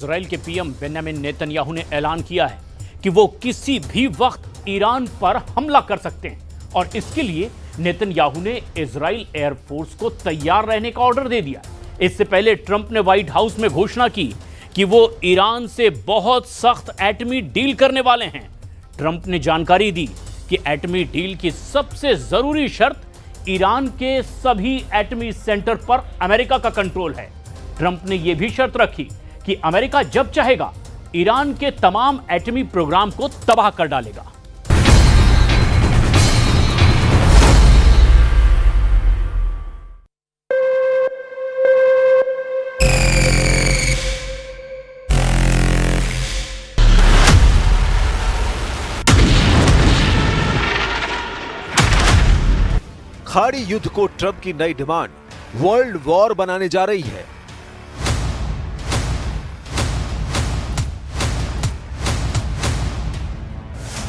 Israel के PM Benjamin Netanyahu ने ऐलान किया है कि वो किसी भी वक्त ईरान पर हमला कर सकते हैं और इसके लिए नेतन्याहू ने इजराइल एयरफोर्स को तैयार रहने का ऑर्डर दे दिया। इससे पहले ट्रंप ने व्हाइट हाउस में घोषणा की कि वो ईरान से बहुत सख्त एटमी डील करने वाले हैं। ट्रंप ने जानकारी दी कि एटमी डील की सबसे जरूरी शर्त ईरान के सभी एटमी सेंटर पर अमेरिका का कंट्रोल है। ट्रंप ने यह भी शर्त रखी कि अमेरिका जब चाहेगा ईरान के तमाम एटमी प्रोग्राम को तबाह कर डालेगा। खाड़ी युद्ध को ट्रंप की नई डिमांड वर्ल्ड वॉर बनाने जा रही है।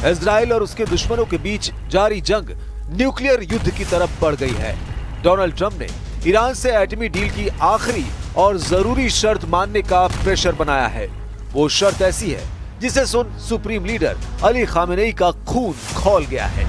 इजराइल और उसके दुश्मनों के बीच जारी जंग न्यूक्लियर युद्ध की तरफ बढ़ गई है। डोनाल्ड ट्रंप ने ईरान से एटमी डील की आखिरी और जरूरी शर्त मानने का प्रेशर बनाया है। वो शर्त ऐसी है जिसे सुन सुप्रीम लीडर अली खामेनेई का खून खौल गया है।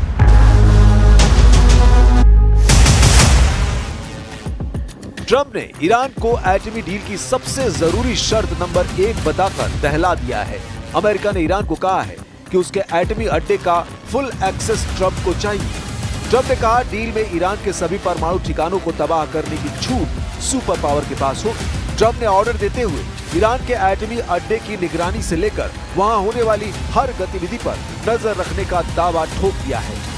ट्रंप ने ईरान को एटमी डील की सबसे जरूरी शर्त नंबर 1 बताकर दहला दिया है। अमेरिका ने ईरान को कहा है कि उसके एटमी अड्डे का फुल एक्सेस ट्रंप को चाहिए। ट्रंप ने कहा डील में ईरान के सभी परमाणु ठिकानों को तबाह करने की छूट सुपर पावर के पास हो। ट्रंप ने ऑर्डर देते हुए ईरान के एटमी अड्डे की निगरानी से लेकर वहां होने वाली हर गतिविधि पर नजर रखने का दावा ठोक दिया है।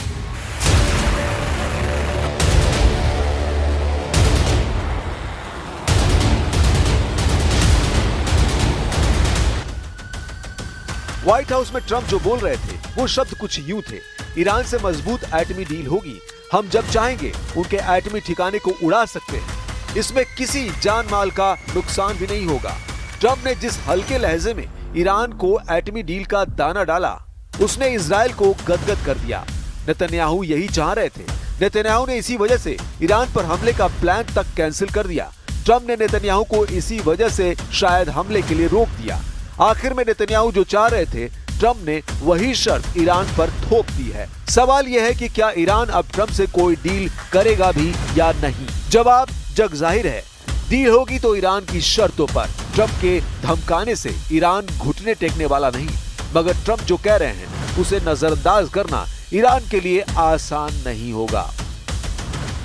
व्हाइट हाउस में ट्रंप जो बोल रहे थे वो शब्द कुछ यूं थे, ईरान से मजबूत एटमी डील होगी, हम जब चाहेंगे उनके एटमी ठिकाने को उड़ा सकते हैं, इसमें किसी जान माल का नुकसान भी नहीं होगा। ट्रंप ने जिस हल्के लहजे में ईरान को एटमी डील का दाना डाला उसने इजराइल को गदगद कर दिया। नेतन्याहू यही चाह रहे थे। नेतन्याहू ने इसी वजह से ईरान पर हमले का प्लान तक कैंसिल कर दिया। ट्रंप ने नेतन्याहू को इसी वजह से शायद हमले के लिए रोक दिया। आखिर में नेतन्याहू जो चाह रहे थे ट्रंप ने वही शर्त ईरान पर थोप दी है। सवाल यह है कि क्या ईरान अब ट्रंप से कोई डील करेगा भी या नहीं। जवाब जग जाहिर है, डील होगी तो ईरान की शर्तों पर। ट्रंप के धमकाने से ईरान घुटने टेकने वाला नहीं, मगर ट्रंप जो कह रहे हैं उसे नजरअंदाज करना ईरान के लिए आसान नहीं होगा।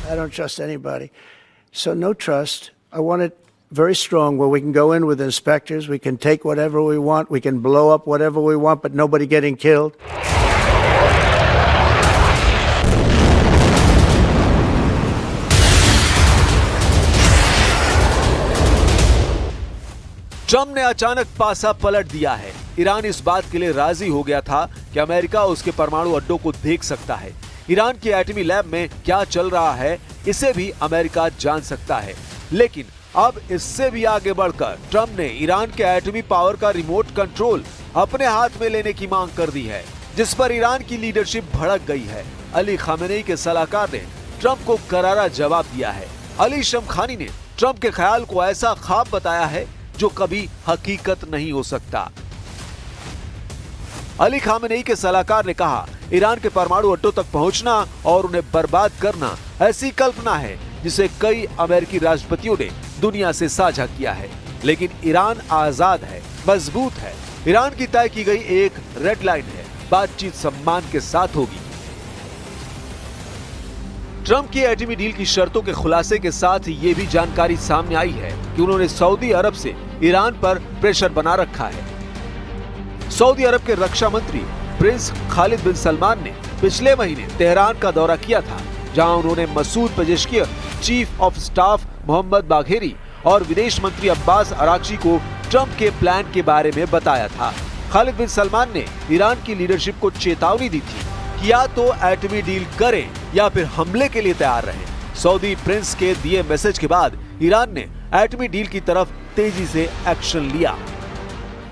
I don't trust anybody. So no trust. I want it very strong where we can go in with inspectors, we can take whatever we want, we can blow up whatever we want, but nobody getting killed. Trump ने अचानक पासा पलट दिया है। Iran इस बात के लिए राजी हो गया था कि अमेरिका उसके परमाणु अड्डों को देख सकता है। ईरान की एटमी लैब में क्या चल रहा है इसे भी अमेरिका जान सकता है। लेकिन अब इससे भी आगे बढ़कर ट्रंप ने ईरान के एटमी पावर का रिमोट कंट्रोल अपने हाथ में लेने की मांग कर दी है, जिस पर ईरान की लीडरशिप भड़क गई है। अली खामेनेई के सलाहकार ने ट्रंप को करारा जवाब दिया है। अली शमखानी ने ट्रंप के ख्याल को ऐसा ख्वाब बताया है जो कभी हकीकत नहीं हो सकता। अली खामेनेई के सलाहकार ने कहा, ईरान के परमाणु अड्डों तक पहुंचना और उन्हें बर्बाद करना ऐसी कल्पना है जिसे कई अमेरिकी राष्ट्रपतियों ने दुनिया से साझा किया है। लेकिन ईरान आजाद है, मजबूत है। ईरान की तय की गई एक रेड लाइन है, बातचीत सम्मान के साथ होगी। ट्रंप की एटमी डील की शर्तों के खुलासे के साथ ये भी जानकारी सामने आई है कि उन्होंने सऊदी अरब से ईरान पर प्रेशर बना रखा है। सऊदी अरब के रक्षा मंत्री प्रिंस खालिद बिन सलमान ने पिछले महीने तेहरान का दौरा किया था, जहां उन्होंने Masoud Pezeshkian, chief of staff Mohammad Bagheri और विदेश मंत्री अब्बास अराक्ची को ट्रंप के प्लान के बारे में बताया था। खालिद बिन सलमान ने ईरान की लीडरशिप को चेतावनी दी थी कि या तो एटमी डील करें या फिर हमले के लिए तैयार रहें। सऊदी प्रिंस के दिए मैसेज के बाद ईरान ने एटमी डील की तरफ तेजी से एक्शन लिया।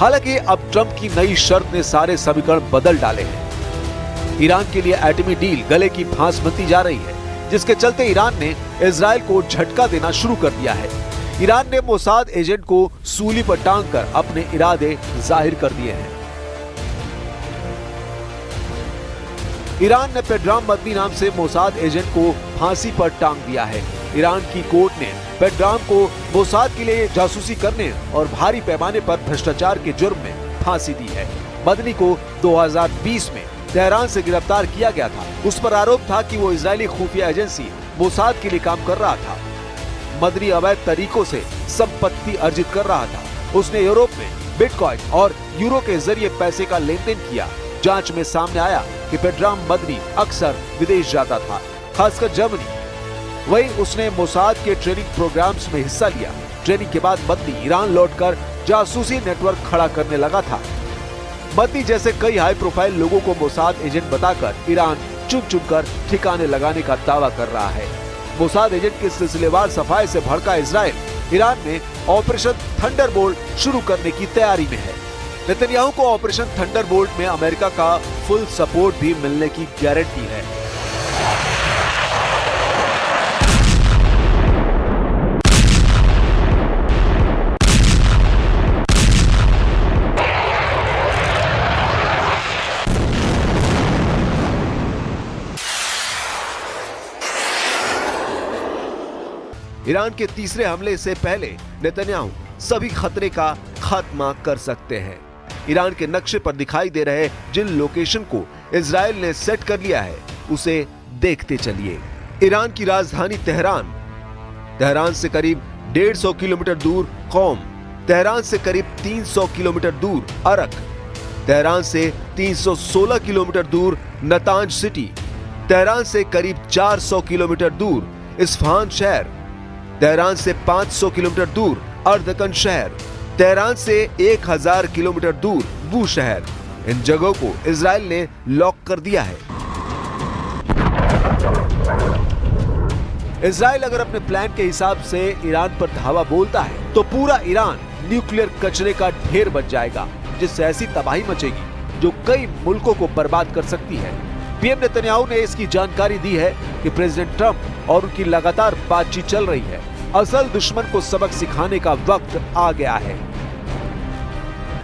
हालांकि अब ट्रंप की नई शर्त ने सारे समीकरण बदल डाले हैं। ईरान के लिए एटमी डील गले की फांस बनती जा रही है, जिसके चलते ईरान ने इजराइल को झटका देना शुरू कर दिया है। ईरान ने मोसाद एजेंट को सूली पर टांग कर अपने इरादे जाहिर कर दिए हैं। ईरान ने पेड्राम मदनी नाम से मोसाद एजेंट को फांसी पर टांग दिया है। ईरान की कोर्ट ने पेड्राम को मोसाद के लिए जासूसी करने और भारी पैमाने पर भ्रष्टाचार के जुर्म में फांसी दी है। मदनी को 2020 में तेहरान से गिरफ्तार किया गया था। उस पर आरोप था कि वो इजरायली खुफिया एजेंसी मोसाद के लिए काम कर रहा था। मदनी अवैध तरीकों से संपत्ति अर्जित कर रहा था। उसने यूरोप में बिटकॉइन और यूरो के जरिए पैसे का लेन देन किया। जांच में सामने आया कि पेड्राम मदनी अक्सर विदेश जाता था, खासकर जर्मनी। वहीं उसने मोसाद के ट्रेनिंग प्रोग्राम्स में हिस्सा लिया। ट्रेनिंग के बाद मदनी ईरान लौटकर जासूसी नेटवर्क खड़ा करने लगा था। मदनी जैसे कई हाई प्रोफाइल लोगों को मोसाद एजेंट बताकर ईरान चुन चुन कर ठिकाने लगाने का दावा कर रहा है। मोसाद एजेंट के सिलसिलेवार सफाई से भड़का इजराइल ईरान में ऑपरेशन थंडरबोल्ट शुरू करने की तैयारी में है। नेतन्याहू को ऑपरेशन थंडरबोल्ट में अमेरिका का फुल सपोर्ट भी मिलने की गारंटी है। ईरान के तीसरे हमले से पहले नेतन्याहू सभी खतरे का खात्मा कर सकते हैं। ईरान के नक्शे पर दिखाई दे रहे जिन लोकेशन को इजराइल ने सेट कर लिया है उसे देखते चलिए। ईरान की राजधानी तेहरान से करीब 150 किलोमीटर दूर कौम, तेहरान से करीब 300 किलोमीटर दूर अरक, तेहरान से 316 किलोमीटर दूर नतांज सिटी, तेहरान से करीब 400 किलोमीटर दूर इस्फहान शहर, तेहरान से 500 किलोमीटर दूर अर्दकन शहर, तेहरान से 1000 किलोमीटर दूर बू शहर। इन जगहों को इजराइल ने लॉक कर दिया है। इजराइल अगर अपने प्लान के हिसाब से ईरान पर धावा बोलता है तो पूरा ईरान न्यूक्लियर कचरे का ढेर बन जाएगा, जिससे ऐसी तबाही मचेगी जो कई मुल्कों को बर्बाद कर सकती है। पीएम नेतन्याहू ने इसकी जानकारी दी है कि प्रेसिडेंट ट्रंप और उनकी लगातार बातचीत चल रही है। असल दुश्मन को सबक सिखाने का वक्त आ गया है।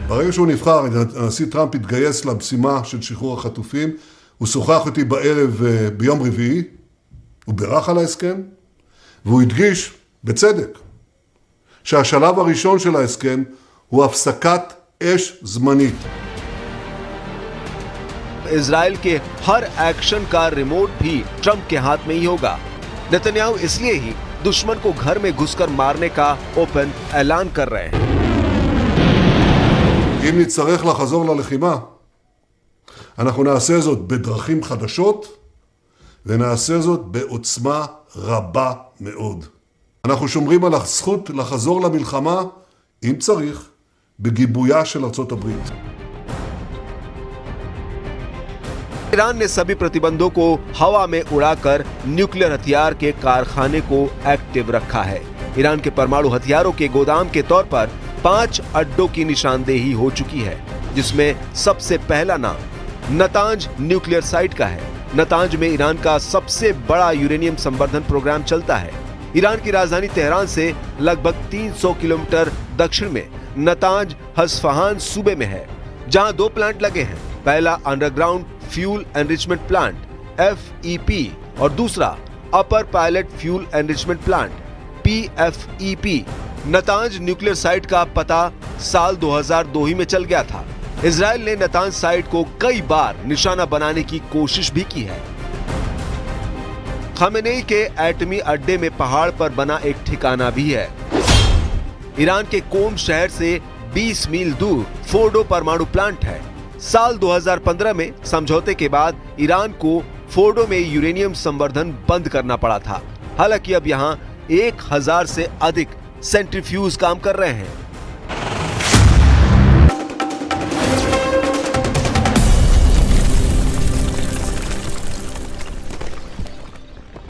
ברגע שהוא נבחר, הנשיא טראמפ התגייס למשימה של שחרור החטופים, הוא שוחח איתי בערב ביום רביעי, הוא בירך על ההסכם, והוא הדגיש, בצדק, שהשלב הראשון של ההסכם הוא הפסקת אש זמנית. इजराइल के हर एक्शन का रिमोट भी ट्रंप के हाथ में ही होगा। नेतन्याहू इसलिए ही दुश्मन को घर में घुसकर मारने का ओपन ऐलान कर रहे हैं। אם נצטרך לחזור ללחימה, אנחנו נעשה זאת בדרכים חדשות, ונעשה זאת בעוצמה רבה מאוד. אנחנו שומרים על הזכות לחזור למלחמה, אם צריך, בגיבויה של ארצות הברית. ईरान ने सभी प्रतिबंधों को हवा में उड़ाकर न्यूक्लियर हथियार के कारखाने को एक्टिव रखा है। ईरान के परमाणु हथियारों के गोदाम के तौर पर 5 अड्डों की निशानदेही हो चुकी है, जिसमें सबसे पहला नाम नतांज न्यूक्लियर साइट का है। नतांज में ईरान का सबसे बड़ा यूरेनियम संवर्धन प्रोग्राम चलता है। ईरान की राजधानी तेहरान से लगभग 300 किलोमीटर दक्षिण में नतांज हस्फहान सूबे में है, जहां 2 प्लांट लगे हैं। पहला underground fuel enrichment plant FEP और दूसरा upper pilot fuel enrichment plant PFEP। Natanz nuclear site का पता साल 2002 ही में चल गया था। इजराइल ने नतांज साइट को कई बार निशाना बनाने की कोशिश भी की है। खमेनेई के एटमी अड्डे में पहाड़ पर बना एक ठिकाना भी है। ईरान के कोम शहर से 20 मील दूर फोर्डो परमाणु प्लांट है। साल 2015 में समझौते के बाद ईरान को फोर्डो में यूरेनियम संवर्धन बंद करना पड़ा था। हालांकि अब यहाँ 1000 से अधिक सेंट्रीफ्यूज काम कर रहे हैं।